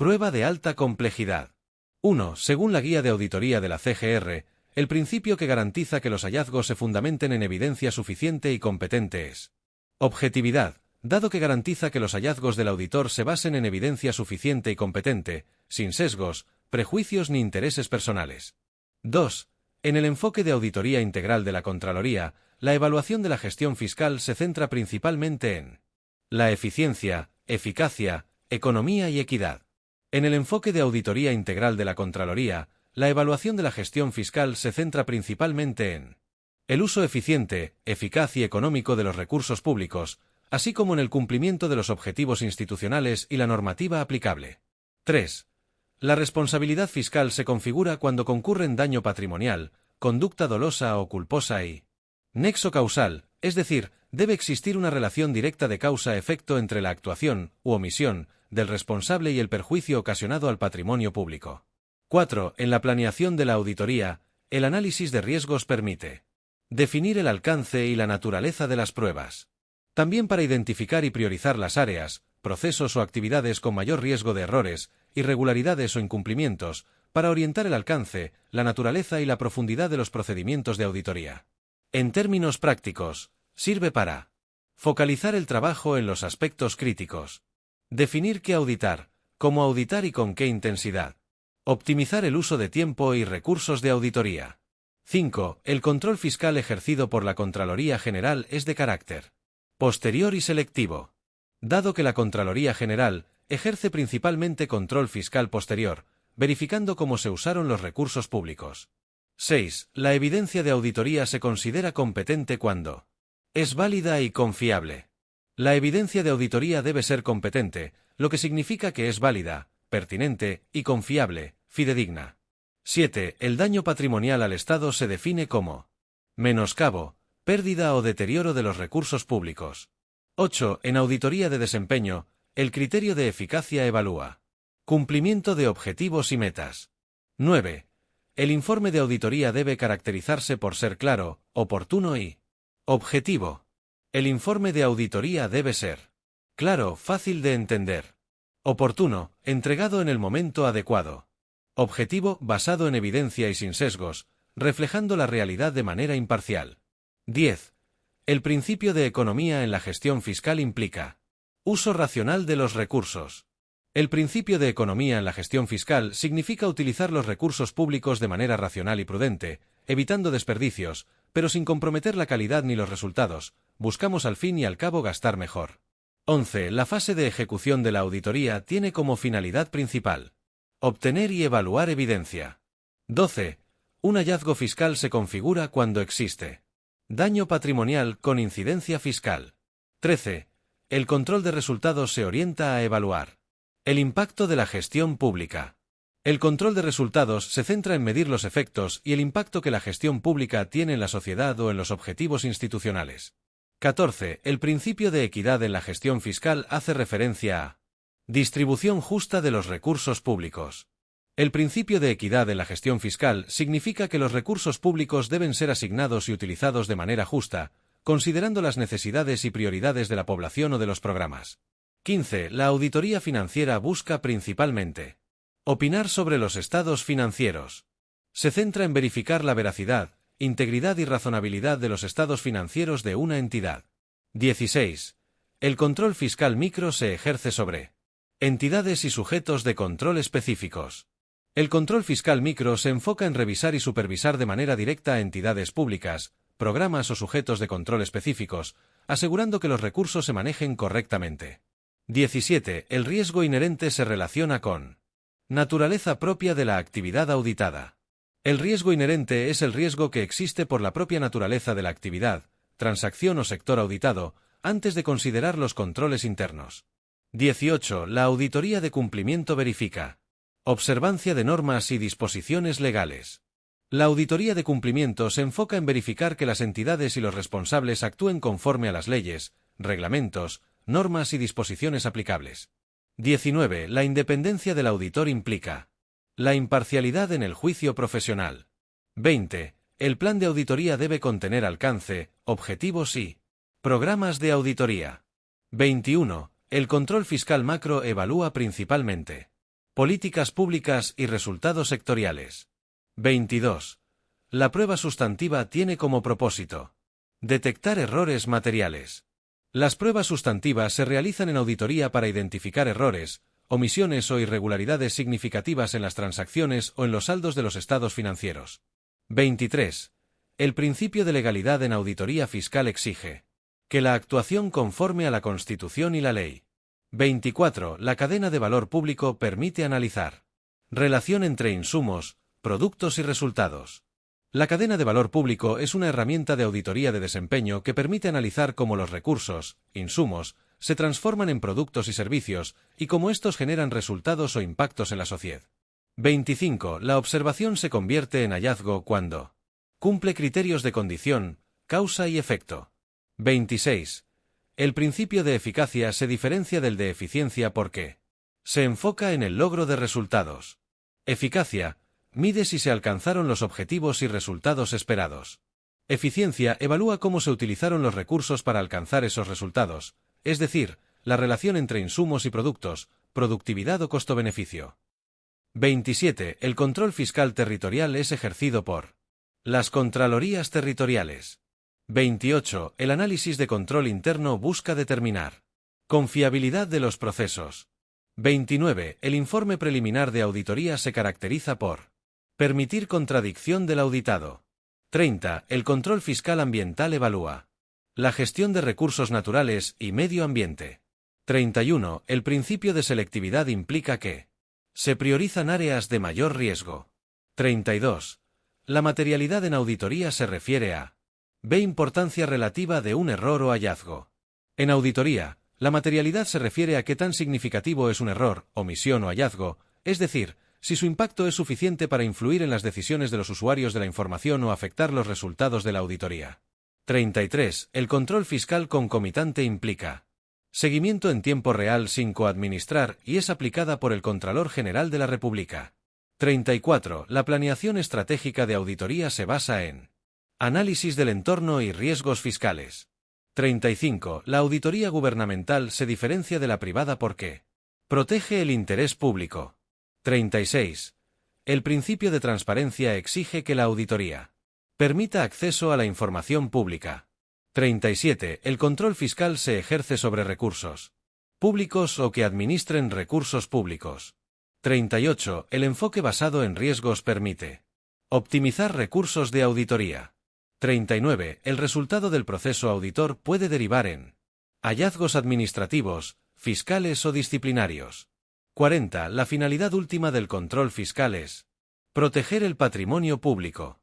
Prueba de alta complejidad. 1. Según la guía de auditoría de la CGR, el principio que garantiza que los hallazgos se fundamenten en evidencia suficiente y competente es objetividad, dado que garantiza que los hallazgos del auditor se basen en evidencia suficiente y competente, sin sesgos, prejuicios ni intereses personales. 2. En el enfoque de auditoría integral de la Contraloría, la evaluación de la gestión fiscal se centra principalmente en la eficiencia, eficacia, economía y equidad. En el enfoque de auditoría integral de la Contraloría, la evaluación de la gestión fiscal se centra principalmente en el uso eficiente, eficaz y económico de los recursos públicos, así como en el cumplimiento de los objetivos institucionales y la normativa aplicable. 3. La responsabilidad fiscal se configura cuando concurren daño patrimonial, conducta dolosa o culposa y nexo causal, es decir, debe existir una relación directa de causa-efecto entre la actuación, u omisión, del responsable y el perjuicio ocasionado al patrimonio público. 4. En la planeación de la auditoría, el análisis de riesgos permite definir el alcance y la naturaleza de las pruebas. También para identificar y priorizar las áreas, procesos o actividades con mayor riesgo de errores, irregularidades o incumplimientos, para orientar el alcance, la naturaleza y la profundidad de los procedimientos de auditoría. En términos prácticos, sirve para focalizar el trabajo en los aspectos críticos, definir qué auditar, cómo auditar y con qué intensidad, optimizar el uso de tiempo y recursos de auditoría. 5. El control fiscal ejercido por la Contraloría General es de carácter posterior y selectivo. Dado que la Contraloría General ejerce principalmente control fiscal posterior, verificando cómo se usaron los recursos públicos. 6. La evidencia de auditoría se considera competente cuando es válida y confiable. La evidencia de auditoría debe ser competente, lo que significa que es válida, pertinente y confiable, fidedigna. 7. El daño patrimonial al Estado se define como menoscabo, pérdida o deterioro de los recursos públicos. 8. En auditoría de desempeño, el criterio de eficacia evalúa cumplimiento de objetivos y metas. 9. El informe de auditoría debe caracterizarse por ser claro, oportuno y objetivo. El informe de auditoría debe ser claro, fácil de entender, oportuno, entregado en el momento adecuado, objetivo, basado en evidencia y sin sesgos, reflejando la realidad de manera imparcial. 10. El principio de economía en la gestión fiscal implica uso racional de los recursos. El principio de economía en la gestión fiscal significa utilizar los recursos públicos de manera racional y prudente, evitando desperdicios, pero sin comprometer la calidad ni los resultados. Buscamos al fin y al cabo gastar mejor. 11. La fase de ejecución de la auditoría tiene como finalidad principal obtener y evaluar evidencia. 12. Un hallazgo fiscal se configura cuando existe daño patrimonial con incidencia fiscal. 13. El control de resultados se orienta a evaluar el impacto de la gestión pública. El control de resultados se centra en medir los efectos y el impacto que la gestión pública tiene en la sociedad o en los objetivos institucionales. 14. El principio de equidad en la gestión fiscal hace referencia a distribución justa de los recursos públicos. El principio de equidad en la gestión fiscal significa que los recursos públicos deben ser asignados y utilizados de manera justa, considerando las necesidades y prioridades de la población o de los programas. 15. La auditoría financiera busca principalmente opinar sobre los estados financieros. Se centra en verificar la veracidad, integridad y razonabilidad de los estados financieros de una entidad. 16. El control fiscal micro se ejerce sobre entidades y sujetos de control específicos. El control fiscal micro se enfoca en revisar y supervisar de manera directa a entidades públicas, programas o sujetos de control específicos, asegurando que los recursos se manejen correctamente. 17. El riesgo inherente se relaciona con naturaleza propia de la actividad auditada. El riesgo inherente es el riesgo que existe por la propia naturaleza de la actividad, transacción o sector auditado, antes de considerar los controles internos. 18. La auditoría de cumplimiento verifica observancia de normas y disposiciones legales. La auditoría de cumplimiento se enfoca en verificar que las entidades y los responsables actúen conforme a las leyes, reglamentos, normas y disposiciones aplicables. 19. La independencia del auditor implica la imparcialidad en el juicio profesional. 20. El plan de auditoría debe contener alcance, objetivos y programas de auditoría. 21. El control fiscal macro evalúa principalmente Políticas públicas y resultados sectoriales. 22. La prueba sustantiva tiene como propósito detectar errores materiales. Las pruebas sustantivas se realizan en auditoría para identificar errores, omisiones o irregularidades significativas en las transacciones o en los saldos de los estados financieros. 23. El principio de legalidad en auditoría fiscal exige que la actuación conforme a la Constitución y la ley. 24. La cadena de valor público permite analizar relación entre insumos, productos y resultados. La cadena de valor público es una herramienta de auditoría de desempeño que permite analizar cómo los recursos, insumos, se transforman en productos y servicios, y cómo estos generan resultados o impactos en la sociedad. 25. La observación se convierte en hallazgo cuando cumple criterios de condición, causa y efecto. 26. El principio de eficacia se diferencia del de eficiencia porque se enfoca en el logro de resultados. Eficacia mide si se alcanzaron los objetivos y resultados esperados. Eficiencia evalúa cómo se utilizaron los recursos para alcanzar esos resultados, es decir, la relación entre insumos y productos, productividad o costo-beneficio. 27. El control fiscal territorial es ejercido por las Contralorías territoriales. 28. El análisis de control interno busca determinar confiabilidad de los procesos. 29. El informe preliminar de auditoría se caracteriza por permitir contradicción del auditado. 30. El control fiscal ambiental evalúa la gestión de recursos naturales y medio ambiente. 31. El principio de selectividad implica que se priorizan áreas de mayor riesgo. 32. La materialidad en auditoría se refiere a B. Importancia relativa de un error o hallazgo. En auditoría, la materialidad se refiere a qué tan significativo es un error, omisión o hallazgo, es decir, si su impacto es suficiente para influir en las decisiones de los usuarios de la información o afectar los resultados de la auditoría. 33. El control fiscal concomitante implica seguimiento en tiempo real sin coadministrar y es aplicada por el Contralor General de la República. 34. La planeación estratégica de auditoría se basa en análisis del entorno y riesgos fiscales. 35. La auditoría gubernamental se diferencia de la privada porque protege el interés público. 36. El principio de transparencia exige que la auditoría permita acceso a la información pública. 37. El control fiscal se ejerce sobre recursos públicos o que administren recursos públicos. 38. El enfoque basado en riesgos permite optimizar recursos de auditoría. 39. El resultado del proceso auditor puede derivar en hallazgos administrativos, fiscales o disciplinarios. 40. La finalidad última del control fiscal es proteger el patrimonio público.